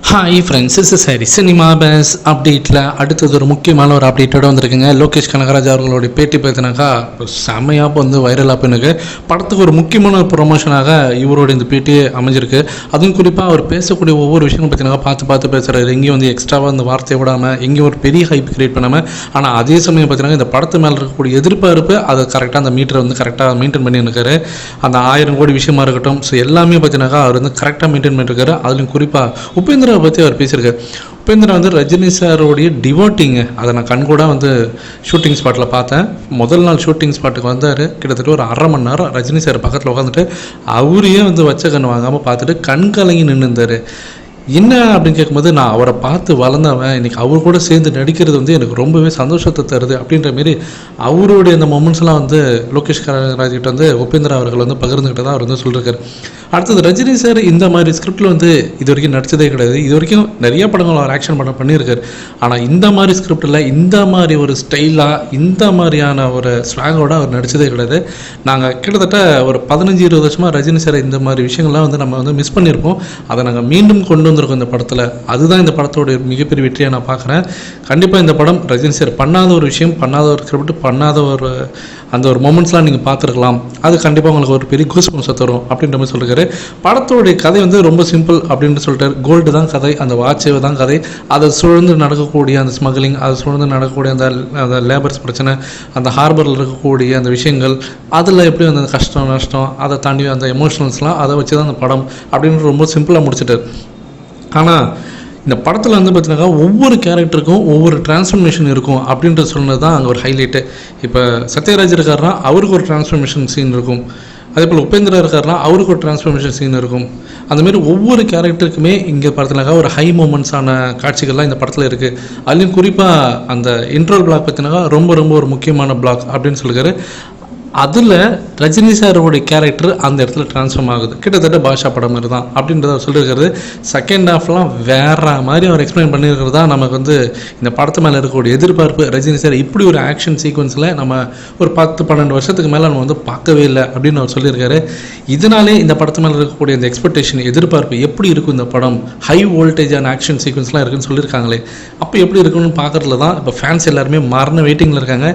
Hi friends, is சரி cinema base அப்டேட்டில் அடுத்தது ஒரு முக்கியமான ஒரு அப்டேட்டோட வந்திருக்குங்க. லோகேஷ் கனகராஜ் அவர்களுடைய பேட்டி பார்த்தினாக்கா செம்மையாக வந்து வைரலாக போயிருக்கு. படத்துக்கு ஒரு முக்கியமான ஒரு ப்ரொமோஷனாக இவரோட இந்த பேட்டியே அமைஞ்சிருக்கு. அதுவும் குறிப்பாக அவர் பேசக்கூடிய ஒவ்வொரு விஷயமும் பார்த்தீங்கன்னா பார்த்து பேசுகிறாரு. எங்கேயும் வந்து எக்ஸ்ட்ராவாக அந்த வார்த்தையை விடாமல், எங்கேயும் ஒரு பெரிய ஹைப் கிரியேட் பண்ணாமல், ஆனால் அதே சமயம் பார்த்தீங்கன்னா இந்த படத்து மேலே இருக்கக்கூடிய எதிர்பார்ப்பு அதை கரெக்டாக அந்த மீட்டரை வந்து கரெக்டாக மெயின்டைன் பண்ணியிருக்காரு. அந்த 1000 கோடி விஷயமா இருக்கட்டும், ஸோ எல்லாமே பார்த்தீங்கன்னாக்கா அவர் வந்து கரெக்டாக மெயின்டைன் பண்ணியிருக்காரு. அதுலேயும் குறிப்பாக உபேந்திரா பற்றி அவர் பேசியிருக்காரு. உபேந்திரா வந்து ரஜினி சாரோடைய டிவோட்டிங்க. அதை நான் கண்கூட வந்து ஷூட்டிங் ஸ்பாட்டில் பார்த்தேன். முதல் நாள் ஷூட்டிங் ஸ்பாட்டுக்கு வந்தார். கிட்டத்தட்ட ஒரு 1/2 மணி நேரம் ரஜினி சார் பக்கத்தில் உட்காந்துட்டு அவரையே வந்து வச்ச கண் வாங்காமல் பார்த்துட்டு கண் கலங்கி நின்று இருந்தார். என்ன அப்படின்னு கேட்கும்போது, நான் அவரை பார்த்து வளர்ந்தவன், இன்றைக்கி அவர் கூட சேர்ந்து நடிக்கிறது வந்து எனக்கு ரொம்பவே சந்தோஷத்தை தருது அப்படின்ற மாரி அவருடைய அந்த மொமெண்ட்ஸ்லாம் வந்து லோகேஷ் கனகராஜ்கிட்ட வந்து உபேந்திரா அவர்கள் வந்து பகிர்ந்துக்கிட்ட தான் அவர் வந்து சொல்லியிருக்காரு. அடுத்தது ரஜினி சார் இந்த மாதிரி ஸ்கிரிப்டில் வந்து இது வரைக்கும் நடித்ததே கிடையாது. இது வரைக்கும் நிறைய படங்கள் அவர் ஆக்ஷன் பண்ணியிருக்காரு. ஆனால் இந்த மாதிரி ஸ்கிரிப்டில் இந்த மாதிரி ஒரு ஸ்டைலாக இந்த மாதிரியான ஒரு ஸ்வாகோட அவர் நடித்ததே கிடையாது. நாங்கள் கிட்டத்தட்ட ஒரு 15-20 வருஷமாக ரஜினி சார் இந்த மாதிரி விஷயங்கள்லாம் வந்து நம்ம வந்து மிஸ் பண்ணியிருப்போம். அதை நாங்கள் மீண்டும் கொண்டு வந்திருக்கோம் இந்த படத்தில். அதுதான் இந்த படத்தோட மிகப்பெரிய வெற்றியை நான் பார்க்குறேன். கண்டிப்பாக இந்த படம் ரஜினி சார் பண்ணாத ஒரு விஷயம், பண்ணாத ஒரு ஸ்கிரிப்ட், பண்ணாத ஒரு அந்த ஒரு மொமெண்ட்ஸ்லாம் நீங்கள் பார்த்துருக்கலாம். அது கண்டிப்பாக உங்களுக்கு ஒரு பெரிய கூஸ்பம்ஸை தரும் அப்படின்ற மாதிரி சொல்லியிருக்காரு. படத்தோடைய கதை வந்து ரொம்ப சிம்பிள் அப்படின்னு சொல்லிட்டாரு. கோல்டு தான் கதை, அந்த வாட்சே தான் கதை. அதை சூழ்ந்து நடக்கக்கூடிய அந்த ஸ்மக்லிங், அதை சூழ்ந்து நடக்கக்கூடிய அந்த லேபர்ஸ் பிரச்சனை, அந்த ஹார்பரில் இருக்கக்கூடிய அந்த விஷயங்கள், அதில் எப்படி அந்த கஷ்டம் நஷ்டம், அதை தாண்டி அந்த எமோஷனல்ஸ்லாம் அதை வச்சு தான் அந்த படம் அப்படின்னு ரொம்ப சிம்பிளாக முடிச்சிட்டார். ஆனால் இந்த படத்தில் வந்து பார்த்தீங்கன்னா ஒவ்வொரு கேரக்டருக்கும் ஒவ்வொரு டிரான்ஸ்ஃபர்மேஷன் இருக்கும் அப்படின்ற சொன்னது தான் அங்கே ஒரு ஹைலைட்டு. இப்போ சத்யராஜ் இருக்காருன்னா அவருக்கு ஒரு டிரான்ஸ்ஃபர்மேஷன் சீன் இருக்கும். அதே போல் உபேந்திரா இருக்காருன்னா அவருக்கு ஒரு டிரான்ஸ்ஃபர்மேஷன் சீன் இருக்கும். அந்தமாரி ஒவ்வொரு கேரக்டருக்குமே இங்கே பார்த்தீங்கன்னாக்கா ஒரு ஹை மூமெண்ட்ஸான காட்சிகள்லாம் இந்த படத்தில் இருக்குது. அதுலேயும் குறிப்பாக அந்த இன்ட்ரோல் பிளாக் பார்த்தீங்கன்னா ரொம்ப ஒரு முக்கியமான பிளாக் அப்படின்னு சொல்லியிருக்காரு. அதில் ரஜினி சாரோடைய கேரக்டர் அந்த இடத்துல ட்ரான்ஸ்ஃபார்ம் ஆகுது. கிட்டத்தட்ட பாஷா படம் மாதிரி தான் அப்படின்றத அவர் சொல்லியிருக்கிறது. செகண்ட் ஹாஃப்லாம் வேறு மாதிரி அவர் எக்ஸ்பிளைன் பண்ணியிருக்கிறது தான் நமக்கு வந்து இந்த படத்து மேலே இருக்கக்கூடிய எதிர்பார்ப்பு. ரஜினி சார் இப்படி ஒரு ஆக்ஷன் சீக்வன்ஸில் நம்ம ஒரு 10-12 வருஷத்துக்கு மேலே நம்ம வந்து பார்க்கவே இல்லை அப்படின்னு அவர் சொல்லியிருக்காரு. இதனாலே இந்த படத்து மேலே இருக்கக்கூடிய இந்த எக்ஸ்பெக்டேஷன், எதிர்பார்ப்பு எப்படி இருக்கும் இந்த படம், ஹை வோல்டேஜான ஆக்ஷன் சீக்வன்ஸ்லாம் இருக்குன்னு சொல்லியிருக்காங்களே, அப்போ எப்படி இருக்குன்னு பார்க்குறதுல தான் இப்போ ஃபேன்ஸ் எல்லாருமே மரண வெயிட்டிங்கில் இருக்காங்க.